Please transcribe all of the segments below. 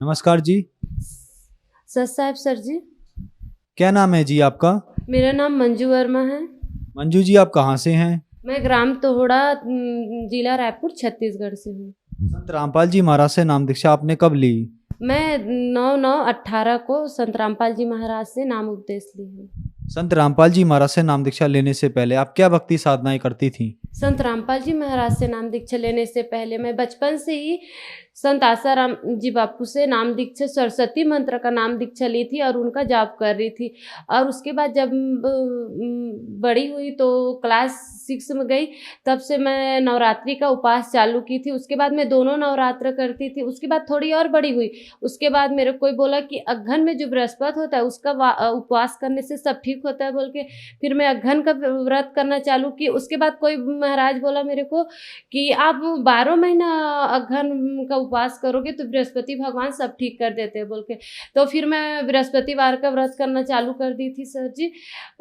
नमस्कार जी। सर साहब सर जी। क्या नाम है जी आपका? मेरा नाम मंजू वर्मा है। मंजू जी, आप कहाँ से हैं? मैं ग्राम तोहड़ा जिला रायपुर छत्तीसगढ़ से हूँ। संत रामपाल जी महाराज से नाम दीक्षा आपने कब ली? मैं 9/9/18 को संत रामपाल जी महाराज से नाम उपदेश ली हूँ। संत रामपाल जी महाराज से नाम दीक्षा लेने से पहले आप क्या भक्ति साधनाएं करती थी? संत रामपाल जी महाराज से नाम दीक्षा लेने से पहले मैं बचपन से ही संत आसाराम जी बापू से नाम दीक्षा सरस्वती मंत्र का नाम दीक्षा ली थी और उनका जाप कर रही थी। और उसके बाद जब बड़ी हुई तो क्लास 6 में गई, तब से मैं नवरात्रि का उपास चालू की थी। उसके बाद मैं दोनों नवरात्र करती थी। उसके बाद थोड़ी और बड़ी हुई, उसके बाद मेरे कोई बोला कि अघन में जो बृहस्पति होता है उसका उपवास करने से सब ठीक होता है बोल के फिर मैं अघन का व्रत करना चालू की। उसके बाद कोई महाराज बोला मेरे को कि आप 12 महीना अघन का उपवास करोगे तो बृहस्पति भगवान सब ठीक कर देते हैं बोल के। तो फिर मैं बृहस्पतिवार का व्रत करना चालू कर दी थी सर जी।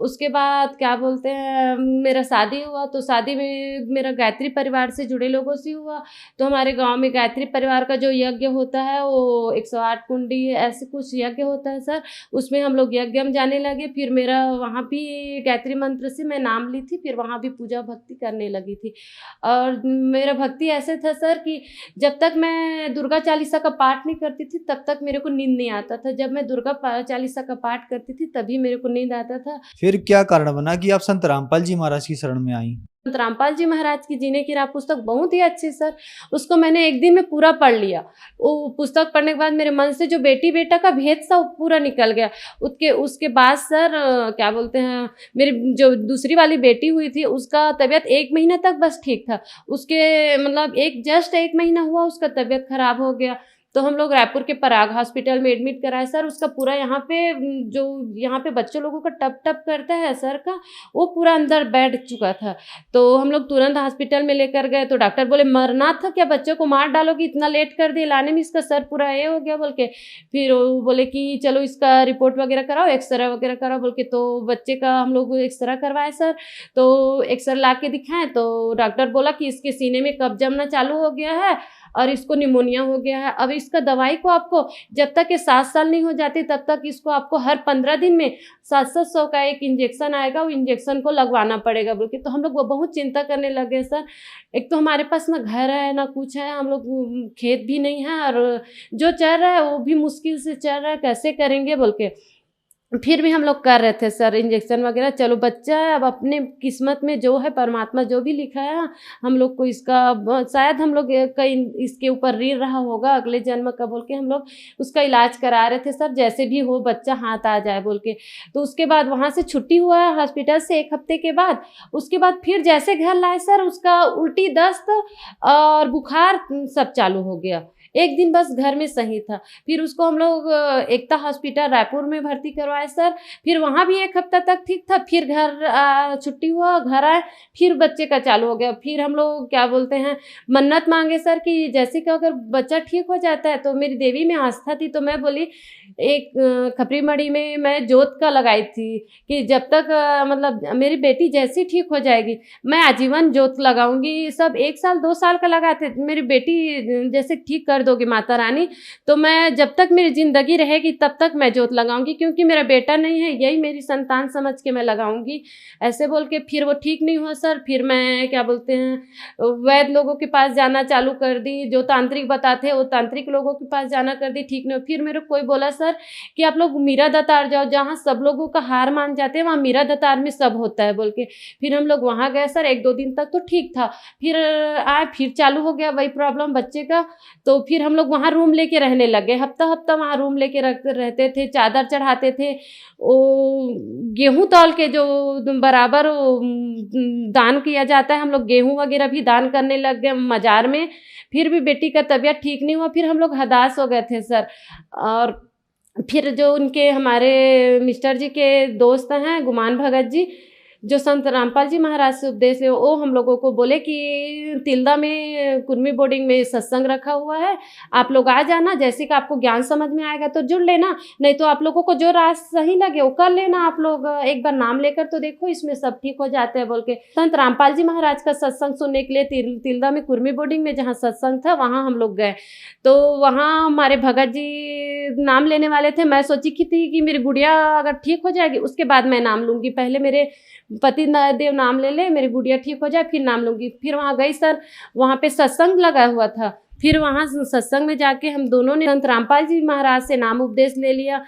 उसके बाद क्या बोलते हैं, मेरा शादी हुआ तो शादी में मेरा गायत्री परिवार से जुड़े लोगों से हुआ। तो हमारे गांव में गायत्री परिवार का जो यज्ञ होता है वो 108 कुंडी ऐसे कुछ यज्ञ होता है सर, उसमें हम लोग यज्ञ में जाने लगे। फिर मेरा वहाँ भी गायत्री मंत्र से मैं नाम ली थी, फिर वहाँ भी पूजा भक्ति करने लगी थी। और मेरा भक्ति ऐसे था सर कि जब तक मैं दुर्गा चालीसा का पाठ नहीं करती थी तब तक मेरे को नींद नहीं आता था। जब मैं दुर्गा चालीसा का पाठ करती थी तभी मेरे को नींद आता था। फिर क्या कारण बना कि आप संत रामपाल जी महाराज की शरण में आई? संत रामपाल जी महाराज की जीने की राह पुस्तक बहुत ही अच्छी सर, उसको मैंने एक दिन में पूरा पढ़ लिया। वो पुस्तक पढ़ने के बाद मेरे मन से जो बेटी बेटा का भेद था वो पूरा निकल गया। उसके बाद सर क्या बोलते हैं, मेरी जो दूसरी वाली बेटी हुई थी उसका तबीयत 1 महीना तक बस ठीक था। उसके मतलब जस्ट 1 महीना हुआ उसका तबीयत खराब हो गया। तो हम लोग रायपुर के पराग हॉस्पिटल में एडमिट कराए सर। उसका पूरा यहाँ पे जो यहाँ पे बच्चों लोगों का टप टप करता है सर का, वो पूरा अंदर बैठ चुका था। तो हम लोग तुरंत हॉस्पिटल में लेकर गए तो डॉक्टर बोले मरना था क्या, बच्चों को मार डालोगी, इतना लेट कर दिए लाने में, इसका सर पूरा ये हो गया बोल के। फिर वो बोले कि चलो इसका रिपोर्ट वगैरह कराओ, एक्सरे वगैरह कराओ बोल के। तो बच्चे का हम लोग एक्सरा करवाए सर। तो एक्सरे ला के दिखाएं तो डॉक्टर बोला कि इसके सीने में कब्ज जमना चालू हो गया है और इसको निमोनिया हो गया है। अब इसका दवाई को आपको जब तक ये 7 साल नहीं हो जाती तब तक इसको आपको हर 15 दिन में 700 का एक इंजेक्शन आएगा, वो इंजेक्शन को लगवाना पड़ेगा बोल के। तो हम लोग वो बहुत चिंता करने लगे सर। एक तो हमारे पास ना घर है ना कुछ है, हम लोग खेत भी नहीं है और जो चल रहा है वो भी मुश्किल से चल रहा है, कैसे करेंगे बोल के। फिर भी हम लोग कर रहे थे सर इंजेक्शन वगैरह। चलो बच्चा है, अब अपने किस्मत में जो है परमात्मा जो भी लिखा है हम लोग को इसका शायद हम लोग कहीं इसके ऊपर ऋण रहा होगा अगले जन्म का बोल के हम लोग उसका इलाज करा रहे थे सर, जैसे भी हो बच्चा हाथ आ जाए बोल के। तो उसके बाद वहाँ से छुट्टी हुआ हॉस्पिटल से 1 हफ्ते के बाद। उसके बाद फिर जैसे घर लाए सर उसका उल्टी दस्त और बुखार सब चालू हो गया। एक दिन बस घर में सही था। फिर उसको हम लोग एकता हॉस्पिटल रायपुर में भर्ती करवाए सर। फिर वहाँ भी 1 हफ्ता तक ठीक था। फिर घर छुट्टी हुआ, घर आए, फिर बच्चे का चालू हो गया। फिर हम लोग क्या बोलते हैं मन्नत मांगे सर कि जैसे कि अगर बच्चा ठीक हो जाता है, तो मेरी देवी में आस्था थी तो मैं बोली एक खपरी मड़ी में मैं जोत का लगाई थी कि जब तक मतलब मेरी बेटी जैसी ठीक हो जाएगी मैं आजीवन जोत लगाऊंगी। सब 1 साल 2 साल का लगाते, मेरी बेटी जैसे ठीक कर दोगी माता रानी तो मैं जब तक मेरी ज़िंदगी रहेगी तब तक मैं जोत लगाऊंगी, क्योंकि मेरा बेटा नहीं है, यही मेरी संतान समझ के मैं लगाऊंगी ऐसे बोल के। फिर वो ठीक नहीं हुआ सर। फिर मैं क्या बोलते हैं वैद्य लोगों के पास जाना चालू कर दी, जो तांत्रिक बताते वो तांत्रिक लोगों के पास जाना कर दी, ठीक नहीं। फिर मेरे कोई बोला सर कि आप लोग मीरा दतार जाओ, जहाँ सब लोगों का हार मान जाते हैं वहाँ मीरा दतार में सब होता है बोल के। फिर हम लोग वहाँ गए सर, 1-2 दिन तक तो ठीक था। फिर आए, फिर चालू हो गया वही प्रॉब्लम बच्चे का। तो फिर हम लोग वहाँ रूम लेके रहने लगे, हफ्ता हफ्ता वहाँ रूम लेके रहते थे, चादर चढ़ाते थे। वो गेहूँ तौल के जो बराबर दान किया जाता है, हम लोग गेहूँ वगैरह भी दान करने लग गए मजार में। फिर भी बेटी का तबीयत ठीक नहीं हुआ। फिर हम लोग हदास हो गए थे सर। और फिर जो उनके हमारे मिस्टर जी के दोस्त हैं गुमान भगत जी, जो संत रामपाल जी महाराज से उपदेश है, वो हम लोगों को बोले कि तिल्दा में कुर्मी बोर्डिंग में सत्संग रखा हुआ है, आप लोग आ जाना, जैसे कि आपको ज्ञान समझ में आएगा तो जुड़ लेना, नहीं तो आप लोगों को जो रास्ता सही लगे वो कर लेना, आप लोग एक बार नाम लेकर तो देखो, इसमें सब ठीक हो जाते हैं बोल के। संत रामपाल जी महाराज का सत्संग सुनने के लिए तिल्दा में कुर्मी बोर्डिंग में जहाँ सत्संग था वहाँ हम लोग गए। तो वहाँ हमारे भगत जी नाम लेने वाले थे। मैं सोची की थी कि मेरी गुड़िया अगर ठीक हो जाएगी उसके बाद मैं नाम लूँगी, पहले मेरे पति देव नाम ले, मेरी गुड़िया ठीक हो जाए फिर नाम लूँगी। फिर वहाँ गई सर, वहाँ पे सत्संग लगा हुआ था। फिर वहाँ सत्संग में जाके हम दोनों ने संत रामपाल जी महाराज से नाम उपदेश ले लिया।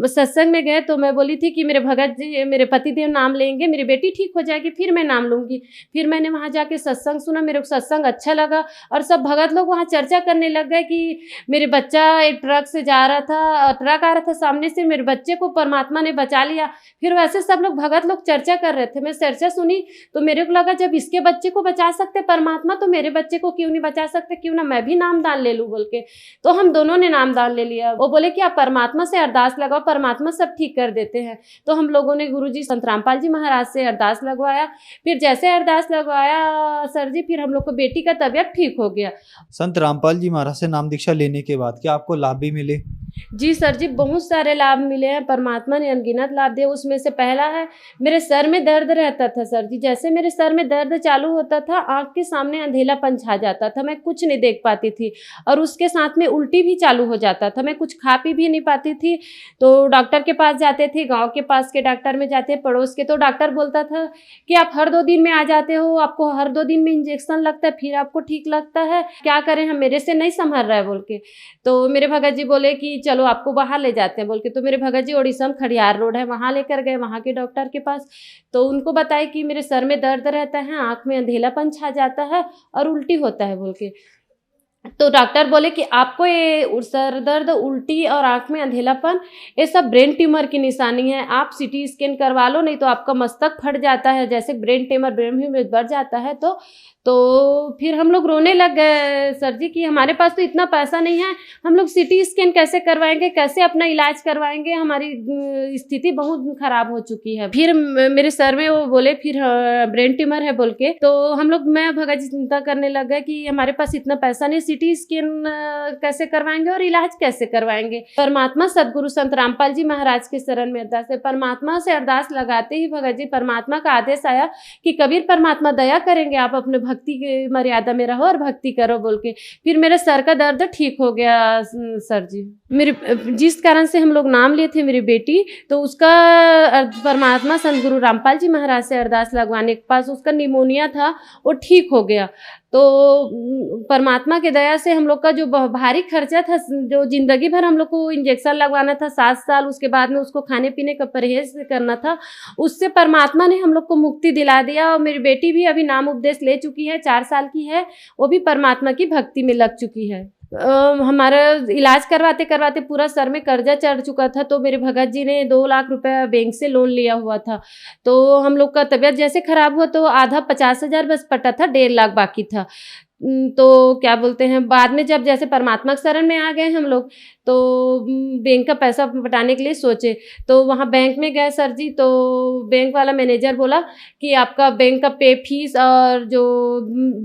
सत्संग में गए तो मैं बोली थी कि मेरे भगत जी, मेरे पति देव नाम लेंगे, मेरी बेटी ठीक हो जाएगी फिर मैं नाम लूँगी। फिर मैंने वहाँ जाके सत्संग सुना, मेरे को सत्संग अच्छा लगा और सब भगत लोग वहाँ चर्चा करने लग गए कि मेरे बच्चा एक ट्रक से जा रहा था, ट्रक आ रहा था सामने से, मेरे बच्चे को परमात्मा ने बचा लिया। फिर वैसे सब लोग भगत लोग चर्चा कर रहे थे, मैं चर्चा सुनी तो मेरे को लगा जब इसके बच्चे को बचा सकते परमात्मा तो मेरे बच्चे को क्यों नहीं बचा सकते, क्यों ना मैं भी नामदान ले लूं बोल के। तो हम दोनों ने नामदान ले लिया। वो बोले कि आप परमात्मा से अरदास लगाओ, परमात्मा सब ठीक कर देते हैं। तो हम लोगों ने गुरुजी संत रामपाल जी महाराज से अरदास लगवाया। फिर जैसे अरदास लगवाया सर जी, फिर हम लोग को बेटी का तबीयत ठीक हो गया। संत रामपाल जी महाराज से नाम दीक्षा लेने के बाद क्या आपको लाभ भी मिले? जी सर जी, बहुत सारे लाभ मिले हैं, परमात्मा ने अनगिनत लाभ दिए। उसमें से पहला है, मेरे सर में दर्द रहता था सर जी। जैसे मेरे सर में दर्द चालू होता था, आँख के सामने अंधेलापन छा जाता था, मैं कुछ नहीं देख पाती थी और उसके साथ में उल्टी भी चालू हो जाता था, मैं कुछ खा पी भी नहीं पाती थी। तो डॉक्टर के पास जाते थे, गाँव के पास के डॉक्टर में जाते, पड़ोस के, तो डॉक्टर बोलता था कि आप हर 2 दिन में आ जाते हो, आपको हर 2 दिन में इंजेक्शन लगता है, फिर आपको ठीक लगता है, क्या करें हम, मेरे से नहीं संभल रहा है बोल के। तो मेरे भगत जी बोले कि चलो आपको बाहर ले जाते हैं बोल के। तो मेरे भगत जी ओडिशा में खड़ियार रोड है, वहाँ लेकर गए, वहाँ के डॉक्टर के पास। तो उनको बताया कि मेरे सर में दर्द रहता है, आँख में अंधेलापन छा जाता है और उल्टी होता है बोल के। तो डॉक्टर बोले कि आपको ये सर दर्द, उल्टी और आँख में अंधेलापन ये सब ब्रेन ट्यूमर की निशानी है, आप सीटी स्कैन करवा लो, नहीं तो आपका मस्तक फट जाता है, जैसे ब्रेन ट्यूमर ब्रेन में बढ़ जाता है। तो फिर हम लोग रोने लग गए सर जी कि हमारे पास तो इतना पैसा नहीं है, हम लोग सीटी स्कैन कैसे करवाएंगे, कैसे अपना इलाज करवाएंगे, हमारी स्थिति बहुत खराब हो चुकी है। फिर मेरे सर में वो बोले फिर ब्रेन ट्यूमर है बोल के। तो हम लोग, मैं भगत जी चिंता करने लग गए कि हमारे पास इतना पैसा नहीं, सीटी स्कैन कैसे करवाएंगे और इलाज कैसे करवाएंगे। परमात्मा सदगुरु संत रामपाल जी महाराज के शरण में अरदास है। परमात्मा से अरदास लगाते ही भगत जी, परमात्मा का आदेश आया कि कबीर परमात्मा दया करेंगे, आप अपने भक्ति की मर्यादा में रहो और भक्ति करो बोल के। फिर मेरे सर का दर्द ठीक हो गया सर जी। मेरे जिस कारण से हम लोग नाम लिए थे मेरी बेटी, तो उसका परमात्मा संत गुरु रामपाल जी महाराज से अरदास लगवाने के पास उसका निमोनिया था, वो ठीक हो गया। तो परमात्मा की दया से हम लोग का जो भारी खर्चा था, जो जिंदगी भर हम लोग को इंजेक्शन लगवाना था 7 साल, उसके बाद में उसको खाने पीने का परहेज करना था, उससे परमात्मा ने हम लोग को मुक्ति दिला दिया। और मेरी बेटी भी अभी नाम उपदेश ले चुकी है, 4 साल की है, वो भी परमात्मा की भक्ति में लग चुकी है। हमारा इलाज करवाते करवाते पूरा सर में कर्जा चढ़ चुका था। तो मेरे भगत जी ने 2 लाख रुपया बैंक से लोन लिया हुआ था। तो हम लोग का तबीयत जैसे खराब हुआ तो आधा 50,000 बस पटा था, 1.5 लाख बाकी था। तो क्या बोलते हैं, बाद में जब जैसे परमात्मा के शरण में आ गए हम लोग, तो बैंक का पैसा पटाने के लिए सोचे। तो वहाँ बैंक में गए सर जी, तो बैंक वाला मैनेजर बोला कि आपका बैंक का पे फीस और जो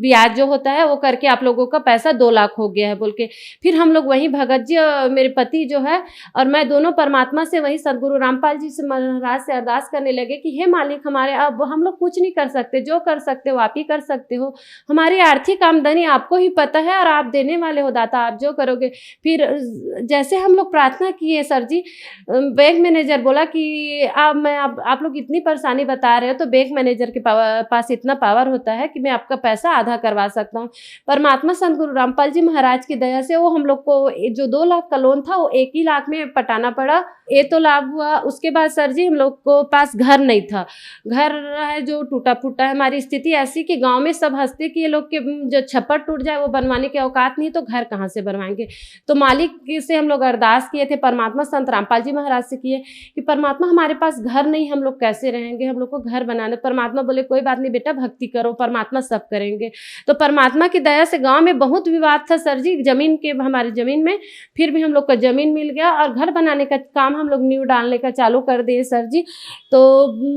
ब्याज जो होता है वो करके आप लोगों का पैसा 2 लाख हो गया है बोल के। फिर हम लोग वहीं भगत जी और मेरे पति जो है और मैं दोनों परमात्मा से, वही सदगुरु रामपाल जी से महाराज से अरदास करने लगे कि हे मालिक हमारे, अब हम लोग कुछ नहीं कर सकते, जो कर सकते हो आप ही कर सकते हो, हमारी आर्थिक आमदनी आपको ही पता है और आप देने वाले हो दाता, आप जो करोगे। फिर जैसे हम लोग प्रार्थना किए सर जी, बैंक मैनेजर बोला कि आप लोग इतनी परेशानी बता रहे हो, तो बैंक मैनेजर के पास इतना पावर होता है कि मैं आपका पैसा आधा करवा सकता हूँ। परमात्मा संत गुरु रामपाल जी महाराज की दया से वो हम लोग को जो 2 लाख का लोन था वो 1 ही लाख में पटाना पड़ा, ये तो लाभ हुआ। उसके बाद सर जी हम लोग को पास घर नहीं था, घर है जो टूटा फूटा है, हमारी स्थिति ऐसी कि गाँव में सब हंसते कि ये लोग के जो छप्पर टूट जाए वो बनवाने की औकात नहीं तो घर कहाँ से बनवाएंगे। तो मालिक से हम लोग अरदास किए थे, परमात्मा संत रामपाल जी महाराज से किए कि परमात्मा हमारे पास घर नहीं, हम लोग कैसे रहेंगे, हम लोग को घर बनाना। परमात्मा बोले कोई बात नहीं बेटा, भक्ति करो, परमात्मा सब करेंगे। तो परमात्मा की दया से गाँव में बहुत विवाद था सर जी जमीन के, हमारी जमीन में, फिर भी हम लोग को जमीन मिल गया और घर बनाने का काम हम लोग नींव डालने का चालू कर दिए सर जी। तो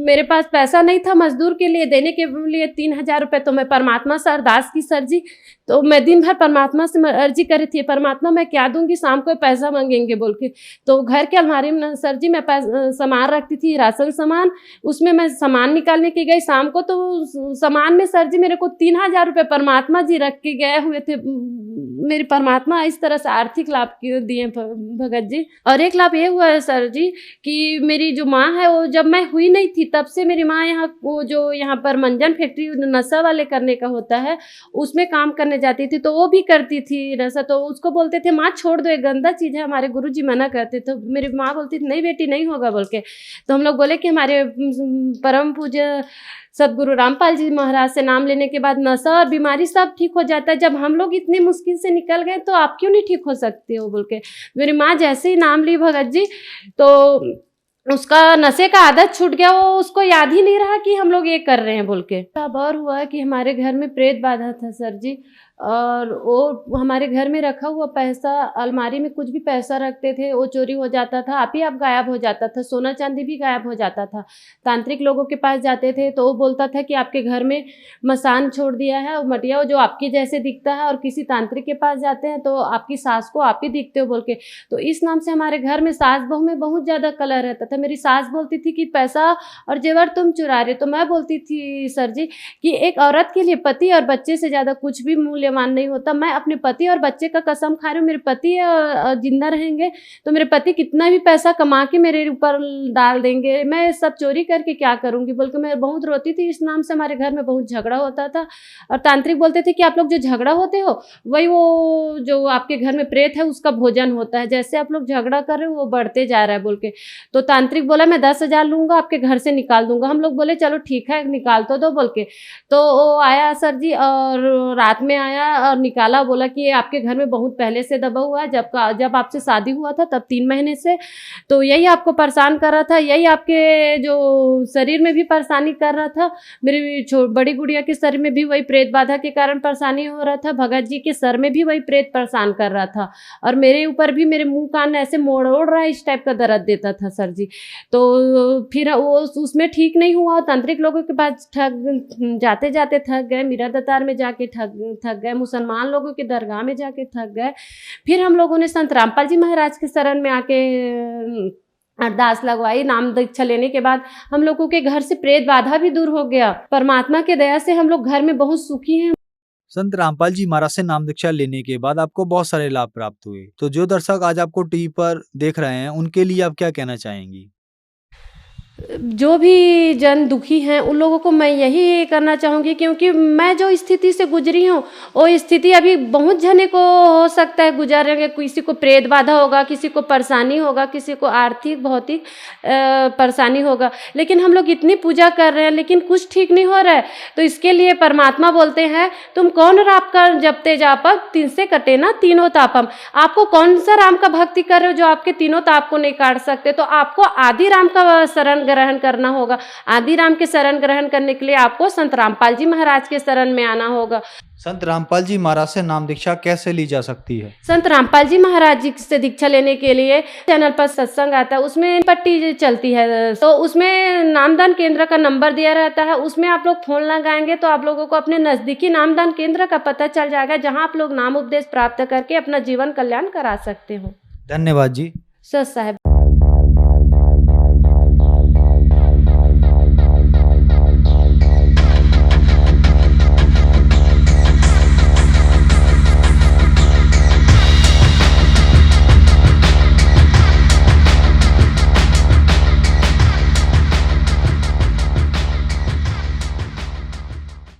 मेरे पास पैसा नहीं था मजदूर के लिए देने के लिए 3000 रुपये, तो मैं परमात्मा से अरदास की सर जी। तो मैं दिन भर परमात्मा से अर्जी करी थी, परमात्मा मैं क्या दूंगी, शाम को पैसा मांगेंगे बोल के। तो घर के अलमारी में सर जी मैं सामान रखती थी, राशन सामान, उसमें मैं सामान निकालने की गई शाम को, तो सामान में सर जी मेरे को 3000 रुपये परमात्मा जी रख के गए हुए थे। मेरी परमात्मा इस तरह से आर्थिक लाभ दिए भगत जी। और एक लाभ ये हुआ है सर जी कि मेरी जो माँ है वो जब मैं हुई नहीं थी तब से मेरी माँ यहाँ, वो जो यहाँ पर मंजन फैक्ट्री नशा वाले करने का होता है उसमें काम करने जाती थी, तो वो भी करती थी नशा। तो उसको बोलते थे माँ छोड़ दो, एक गंदा चीज़ है, हमारे गुरुजी मना करते। तो मेरी माँ बोलती थी नहीं बेटी नहीं होगा बोल के। तो हम लोग बोले कि हमारे परम पूज्य सदगुरु रामपाल जी महाराज से नाम लेने के बाद नशा और बीमारी सब ठीक हो जाता है। जब हम लोग इतनी मुश्किल से निकल गए तो आप क्यों नहीं ठीक हो सकते हो बोल के। मेरी माँ जैसे ही नाम ली भगत जी तो उसका नशे का आदत छूट गया, वो उसको याद ही नहीं रहा कि हम लोग ये कर रहे हैं बोल के। अब और हुआ कि हमारे घर में प्रेत बाधा था सर जी, और वो हमारे घर में रखा हुआ पैसा, अलमारी में कुछ भी पैसा रखते थे वो चोरी हो जाता था, आप ही आप गायब हो जाता था, सोना चांदी भी गायब हो जाता था। तांत्रिक लोगों के पास जाते थे तो वो बोलता था कि आपके घर में मसान छोड़ दिया है और मटिया जो आपके जैसे दिखता है, और किसी तांत्रिक के पास जाते हैं तो आपकी सास को आप ही दिखते हो बोल के। तो इस नाम से हमारे घर में सास बहू में बहुत ज़्यादा कलह रहता था। मेरी सास बोलती थी कि पैसा और जेवर तुम चुरा रहे, तो मैं बोलती थी सर जी कि एक औरत के लिए पति और बच्चे से ज़्यादा कुछ भी मूल्यवान नहीं होता। मैं अपने पति और बच्चे का कसम खा रही हूँ, मेरे पति जिंदा रहेंगे तो मेरे पति कितना भी पैसा कमा के मेरे ऊपर डाल देंगे, मैं सब चोरी करके क्या करूँगी बोल के मैं बहुत रोती थी। इस नाम से हमारे घर में बहुत झगड़ा होता था, और तांत्रिक बोलते थे कि आप लोग जो झगड़ा होते हो वही वो जो आपके घर में प्रेत है उसका भोजन होता है, जैसे आप लोग झगड़ा कर रहे हो वो बढ़ते जा रहा है बोल के। तो तांत्रिक बोला मैं 10,000 लूँगा, आपके घर से निकाल दूंगा। हम लोग बोले चलो ठीक है निकाल तो दो बोल के। तो वो आया सर जी और रात में आया और निकाला, बोला कि ये आपके घर में बहुत पहले से दबा हुआ है, जब आपसे शादी हुआ था तब 3 महीने से, तो यही आपको परेशान कर रहा था, यही आपके जो शरीर में भी परेशानी कर रहा था। मेरी बड़ी गुड़िया के शरीर में भी वही प्रेत बाधा के कारण परेशानी हो रहा था, भगत जी के सर में भी वही प्रेत परेशान कर रहा था, और मेरे ऊपर भी मेरे मुंह कान ऐसे मोड़ रहा है, इस टाइप का दर्द देता था सर जी। तो फिर वो उसमें ठीक नहीं हुआ, तांत्रिक लोगों के पास जाते जाते थक गए, मीरा दतार में जाके थक गए, मुसलमान लोगों के दरगाह में जाके थक गए। फिर हम लोगों ने संत रामपाल जी महाराज के शरण में आके अरदास लगवाई। नाम दीक्षा लेने के बाद हम लोगों के घर से प्रेत बाधा भी दूर हो गया। परमात्मा के दया से हम लोग घर में बहुत सुखी हैं। संत रामपाल जी महाराज से नाम दीक्षा लेने के बाद आपको बहुत सारे लाभ प्राप्त हुए, तो जो दर्शक आज आपको टीवी पर देख रहे हैं उनके लिए आप क्या कहना चाहेंगी? जो भी जन दुखी हैं उन लोगों को मैं यही करना चाहूँगी, क्योंकि मैं जो स्थिति से गुजरी हूँ वो स्थिति अभी बहुत जने को हो सकता है गुजरेंगे। किसी को प्रेत बाधा होगा, किसी को परेशानी होगा, किसी को आर्थिक भौतिक परेशानी होगा, लेकिन हम लोग इतनी पूजा कर रहे हैं लेकिन कुछ ठीक नहीं हो रहा है। तो इसके लिए परमात्मा बोलते हैं तुम कौन राम का जपते जापक, 3 से कटे ना तीनों तापम। आपको कौन सा राम का भक्ति कर रहे हो जो आपके तीनों ताप को नहीं काट सकते? तो आपको आदि राम का शरण ग्रहण करना होगा। आदि राम के शरण ग्रहण करने के लिए आपको संत रामपाल जी महाराज के शरण में आना होगा। संत रामपाल जी महाराज से नाम दीक्षा कैसे ली जा सकती है? संत रामपाल जी महाराज जी से दीक्षा लेने के लिए चैनल पर सत्संग आता है, उसमें पट्टी चलती है, तो उसमें नामदान केंद्र का नंबर दिया रहता है, उसमें आप लोग फोन लगाएंगे तो आप लोगों को अपने नजदीकी नामदान केंद्र का पता चल जाएगा, जहां आप लोग नाम उपदेश प्राप्त करके अपना जीवन कल्याण करा सकते हो। धन्यवाद जी। सच साहब।